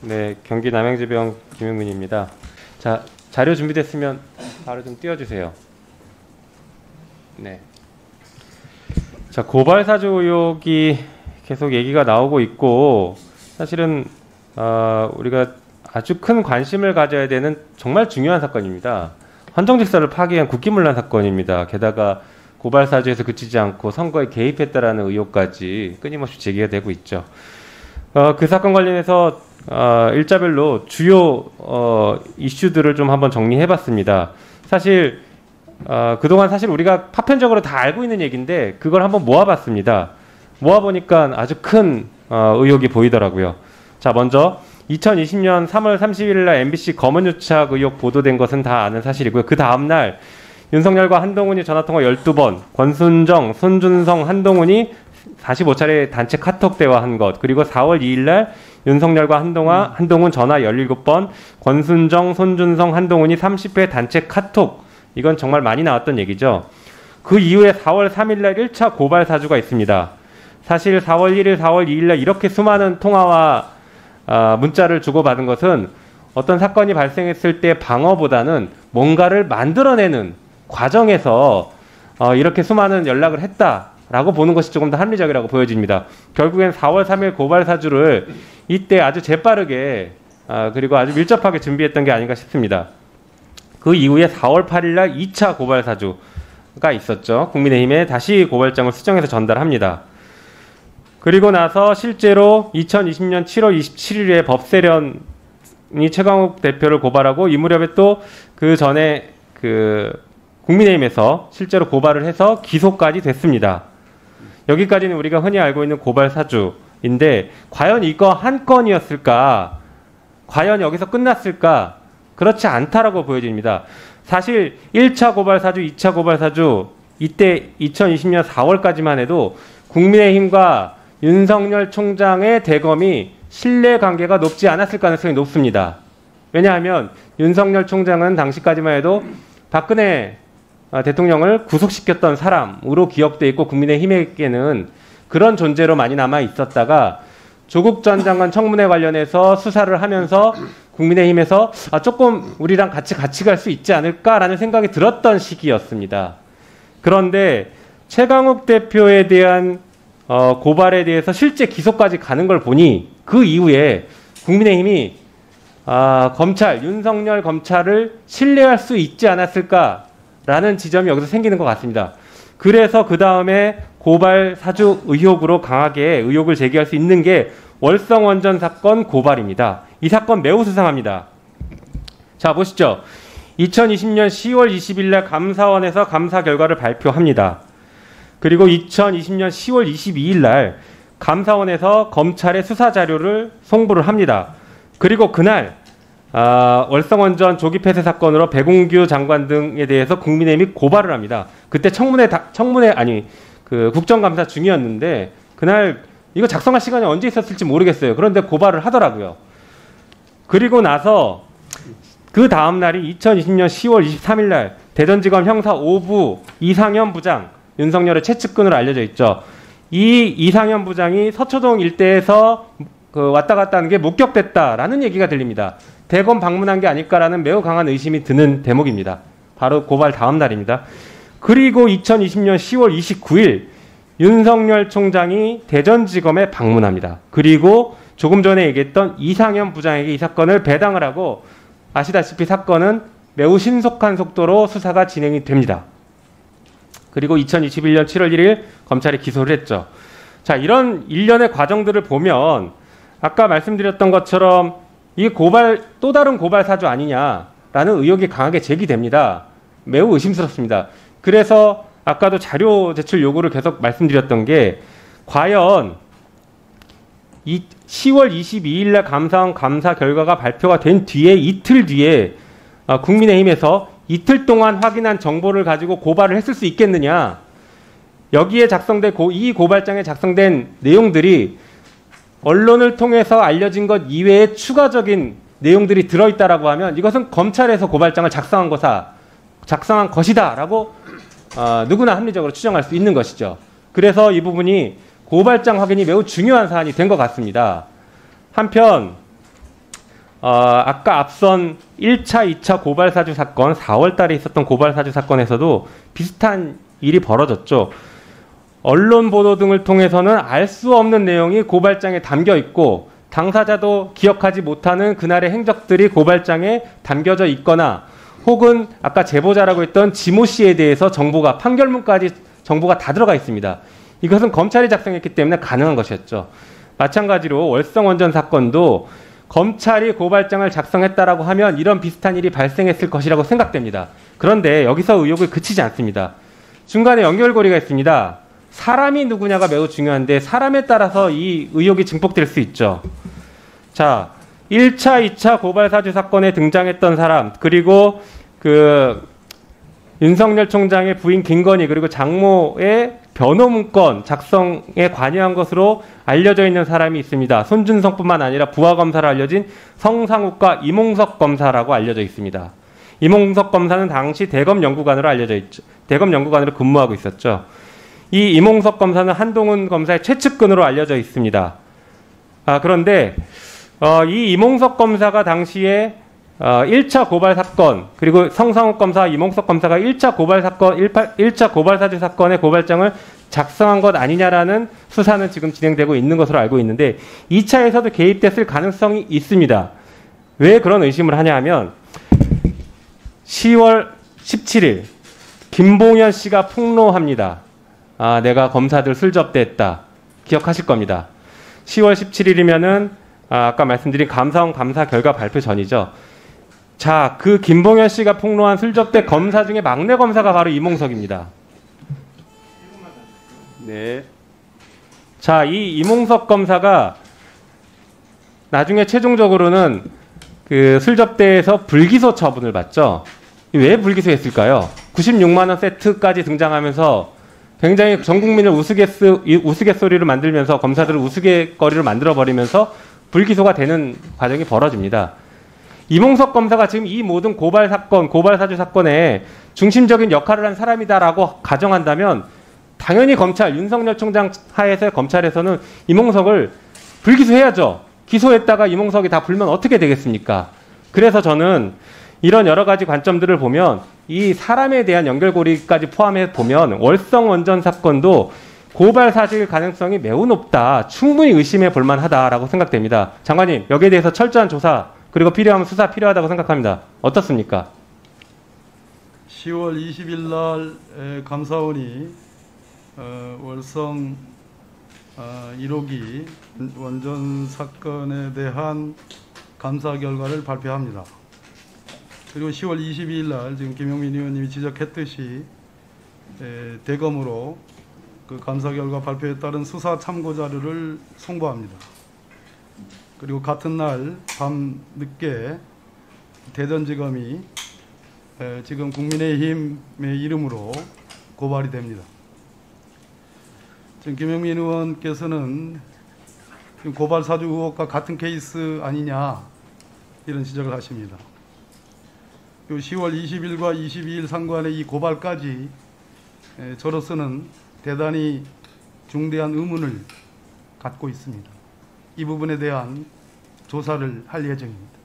네, 경기 남양주병 김용민입니다. 자, 자료 준비됐으면 바로 좀 띄워주세요. 네. 자, 고발사주 의혹이 계속 얘기가 나오고 있고, 사실은 우리가 아주 큰 관심을 가져야 되는 정말 중요한 사건입니다. 헌정질서를 파괴한 국기문란 사건입니다. 게다가 고발사주에서 그치지 않고 선거에 개입했다라는 의혹까지 끊임없이 제기가 되고 있죠. 그 사건 관련해서 일자별로 주요 이슈들을 좀 한번 정리해봤습니다. 사실 그동안 사실 우리가 파편적으로 다 알고 있는 얘기인데 그걸 한번 모아봤습니다. 모아보니까 아주 큰 의혹이 보이더라고요. 자, 먼저 2020년 3월 30일 날 MBC 검언유착 의혹 보도된 것은 다 아는 사실이고요. 그 다음날 윤석열과 한동훈이 전화통화 12번, 권순정, 손준성, 한동훈이 45차례 단체 카톡 대화한 것, 그리고 4월 2일 날 윤석열과 한동훈 전화 17번, 권순정, 손준성, 한동훈이 30회 단체 카톡, 이건 정말 많이 나왔던 얘기죠. 그 이후에 4월 3일 날 1차 고발 사주가 있습니다. 사실 4월 1일, 4월 2일 날 이렇게 수많은 통화와 문자를 주고받은 것은 어떤 사건이 발생했을 때 방어보다는 뭔가를 만들어내는 과정에서 이렇게 수많은 연락을 했다라고 보는 것이 조금 더 합리적이라고 보여집니다. 결국엔 4월 3일 고발 사주를 이때 아주 재빠르게 그리고 아주 밀접하게 준비했던 게 아닌가 싶습니다. 그 이후에 4월 8일 날 2차 고발 사주가 있었죠. 국민의힘에 다시 고발장을 수정해서 전달합니다. 그리고 나서 실제로 2020년 7월 27일에 법세련이 최강욱 대표를 고발하고 이 무렵에 또 그 전에 국민의힘에서 실제로 고발을 해서 기소까지 됐습니다. 여기까지는 우리가 흔히 알고 있는 고발 사주인데 과연 이거 한 건이었을까? 과연 여기서 끝났을까? 그렇지 않다라고 보여집니다. 사실 1차 고발 사주, 2차 고발 사주 이때 2020년 4월까지만 해도 국민의힘과 윤석열 총장의 대검이 신뢰관계가 높지 않았을 가능성이 높습니다. 왜냐하면 윤석열 총장은 당시까지만 해도 박근혜 대통령을 구속시켰던 사람으로 기억돼 있고 국민의힘에게는 그런 존재로 많이 남아 있었다가 조국 전 장관 청문회 관련해서 수사를 하면서 국민의힘에서 조금 우리랑 같이 갈 수 있지 않을까라는 생각이 들었던 시기였습니다. 그런데 최강욱 대표에 대한 고발에 대해서 실제 기소까지 가는 걸 보니 그 이후에 국민의힘이 윤석열 검찰을 신뢰할 수 있지 않았을까라는 지점이 여기서 생기는 것 같습니다. 그래서 그 다음에 고발 사주 의혹으로 강하게 의혹을 제기할 수 있는 게 월성원전 사건 고발입니다. 이 사건 매우 수상합니다. 자, 보시죠. 2020년 10월 20일 날 감사원에서 감사 결과를 발표합니다. 그리고 2020년 10월 22일 날 감사원에서 검찰의 수사 자료를 송부를 합니다. 그리고 그날 월성원전 조기 폐쇄 사건으로 배공규 장관 등에 대해서 국민의힘이 고발을 합니다. 그때 국정감사 중이었는데 그날 이거 작성할 시간이 언제 있었을지 모르겠어요. 그런데 고발을 하더라고요. 그리고 나서 그 다음 날이 2020년 10월 23일 날 대전지검 형사 5부 이상현 부장, 윤석열의 최측근으로 알려져 있죠. 이 이상현 부장이 서초동 일대에서 왔다 갔다 하는 게 목격됐다라는 얘기가 들립니다. 대검 방문한 게 아닐까라는 매우 강한 의심이 드는 대목입니다. 바로 고발 다음 날입니다. 그리고 2020년 10월 29일 윤석열 총장이 대전지검에 방문합니다. 그리고 조금 전에 얘기했던 이상현 부장에게 이 사건을 배당을 하고 아시다시피 사건은 매우 신속한 속도로 수사가 진행이 됩니다. 그리고 2021년 7월 1일 검찰이 기소를 했죠. 자, 이런 일련의 과정들을 보면 아까 말씀드렸던 것처럼 이 또 다른 고발 사주 아니냐라는 의혹이 강하게 제기됩니다. 매우 의심스럽습니다. 그래서 아까도 자료 제출 요구를 계속 말씀드렸던 게 과연 이 10월 22일 날 감사원 감사 결과가 발표가 된 뒤에 이틀 뒤에 국민의힘에서 이틀 동안 확인한 정보를 가지고 고발을 했을 수 있겠느냐. 여기에 작성된 이 고발장에 작성된 내용들이 언론을 통해서 알려진 것 이외에 추가적인 내용들이 들어있다라고 하면 이것은 검찰에서 고발장을 작성한 것이다라고 누구나 합리적으로 추정할 수 있는 것이죠. 그래서 이 부분이 고발장 확인이 매우 중요한 사안이 된 것 같습니다. 한편 아까 앞선 1차, 2차 고발사주 사건, 4월 달에 있었던 고발사주 사건에서도 비슷한 일이 벌어졌죠. 언론 보도 등을 통해서는 알 수 없는 내용이 고발장에 담겨 있고 당사자도 기억하지 못하는 그날의 행적들이 고발장에 담겨져 있거나 혹은 아까 제보자라고 했던 지모 씨에 대해서 정보가 판결문까지 정보가 다 들어가 있습니다. 이것은 검찰이 작성했기 때문에 가능한 것이었죠. 마찬가지로 월성원전 사건도 검찰이 고발장을 작성했다라고 하면 이런 비슷한 일이 발생했을 것이라고 생각됩니다. 그런데 여기서 의혹을 그치지 않습니다. 중간에 연결고리가 있습니다. 사람이 누구냐가 매우 중요한데 사람에 따라서 이 의혹이 증폭될 수 있죠. 자, 1차, 2차 고발사주 사건에 등장했던 사람, 그리고 윤석열 총장의 부인 김건희 그리고 장모의 변호문건 작성에 관여한 것으로 알려져 있는 사람이 있습니다. 손준성뿐만 아니라 부하검사로 알려진 성상욱과 이몽석 검사라고 알려져 있습니다. 이몽석 검사는 당시 대검 연구관으로 알려져 있죠. 대검 연구관으로 근무하고 있었죠. 이 이몽석 검사는 한동훈 검사의 최측근으로 알려져 있습니다. 그런데 이 이몽석 검사가 당시에 1차 고발 사건, 그리고 성상욱 검사와 이몽석 검사가 1차 고발 사건, 1차 고발사주 사건의 고발장을 작성한 것 아니냐라는 수사는 지금 진행되고 있는 것으로 알고 있는데 2차에서도 개입됐을 가능성이 있습니다. 왜 그런 의심을 하냐 하면 10월 17일 김봉현 씨가 폭로합니다. 내가 검사들 술접대했다. 기억하실 겁니다. 10월 17일이면은 아까 말씀드린 감사원 감사 결과 발표 전이죠. 자, 그 김봉현 씨가 폭로한 술접대 검사 중에 막내 검사가 바로 이몽석입니다. 네. 자, 이 이몽석 검사가 나중에 최종적으로는 그 술접대에서 불기소 처분을 받죠. 왜 불기소했을까요? 96만 원 세트까지 등장하면서 굉장히 전 국민을 우스갯소리를 만들면서 검사들을 우스갯거리로 만들어버리면서 불기소가 되는 과정이 벌어집니다. 이몽석 검사가 지금 이 모든 고발 사건, 고발사주 사건에 중심적인 역할을 한 사람이다라고 가정한다면 당연히 검찰, 윤석열 총장 하에서 검찰에서는 이몽석을 불기소해야죠. 기소했다가 이몽석이 다 불면 어떻게 되겠습니까? 그래서 저는 이런 여러 가지 관점들을 보면 이 사람에 대한 연결고리까지 포함해 보면 월성원전 사건도 고발 사실 가능성이 매우 높다. 충분히 의심해 볼 만하다라고 생각됩니다. 장관님, 여기에 대해서 철저한 조사 그리고 필요하면 수사 필요하다고 생각합니다. 어떻습니까? 10월 20일 날 감사원이 월성 1호기 원전 사건에 대한 감사 결과를 발표합니다. 그리고 10월 22일 날 지금 김용민 의원님이 지적했듯이 대검으로 그 감사 결과 발표에 따른 수사 참고 자료를 송부합니다. 그리고 같은 날 밤 늦게 대전지검이 지금 국민의힘의 이름으로 고발이 됩니다. 지금 김용민 의원께서는 지금 고발 사주 의혹과 같은 케이스 아니냐 이런 지적을 하십니다. 10월 20일과 22일 상관의 이 고발까지 저로서는 대단히 중대한 의문을 갖고 있습니다. 이 부분에 대한 조사를 할 예정입니다.